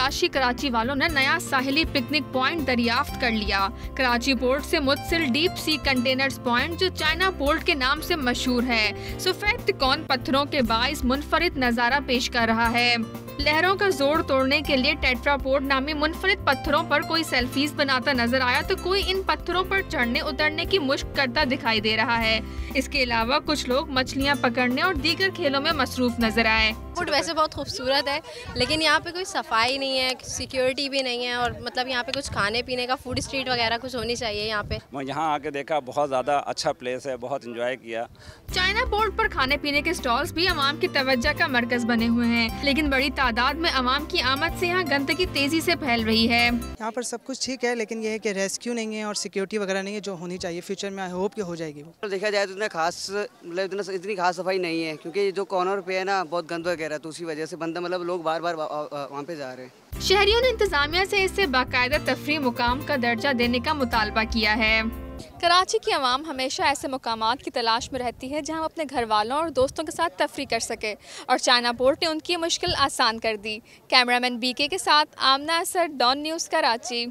तलाशी कराची वालों ने नया साहिली पिकनिक पॉइंट दरियाफ्त कर लिया। कराची पोर्ट से मुत्सिल डीप सी कंटेनर्स पॉइंट, जो चाइना पोर्ट के नाम से मशहूर है, सफेद तिकोन पत्थरों के बाइस मुनफरिद नजारा पेश कर रहा है। लहरों का जोर तोड़ने के लिए टेट्रापोड नामी मुनफरिद पत्थरों पर कोई सेल्फीज बनाता नजर आया तो कोई इन पत्थरों पर चढ़ने उतरने की मुश्क करता दिखाई दे रहा है। इसके अलावा कुछ लोग मछलियां पकड़ने और दीगर खेलों में मसरूफ नजर आए। फूड वैसे बहुत खूबसूरत है, लेकिन यहाँ पे कोई सफाई नहीं है, सिक्योरिटी भी नहीं है, और मतलब यहाँ पे कुछ खाने पीने का फूड स्ट्रीट वगैरह कुछ होनी चाहिए यहाँ पे। मैं यहाँ आके देखा, बहुत ज़्यादा अच्छा प्लेस है, बहुत इंजॉय किया। चाइना पोर्ट पर खाने पीने के स्टॉल्स भी अवाम की तवज्जो का मरकज बने हुए हैं, लेकिन बड़ी तादाद में अवाम की आमद से यहाँ गंदगी तेजी से फैल रही है। यहाँ पर सब कुछ ठीक है, लेकिन ये है कि रेस्क्यू नहीं है और सिक्योरिटी वगैरह नहीं है जो होनी चाहिए। फ्यूचर में आई होप कि हो जाएगी वो। देखा जाए तो इतना खास मतलब इतनी खास सफाई नहीं है, क्योंकि जो कॉर्नर पे है ना बहुत गंद वगैरह, तो उसी वजह से बंदा मतलब लोग बार बार वहाँ पे जा रहे हैं। शहरियों ने इंतजामिया से इसे बाकायदा तफरी मुकाम का दर्जा देने का मुतालबा किया है। कराची की आवाम हमेशा ऐसे मुकामात की तलाश में रहती है जहां अपने घर वालों और दोस्तों के साथ तफरी कर सके, और चाइना पोर्ट ने उनकी मुश्किल आसान कर दी। कैमरामैन बीके के साथ आमना असर, डॉन न्यूज़, कराची।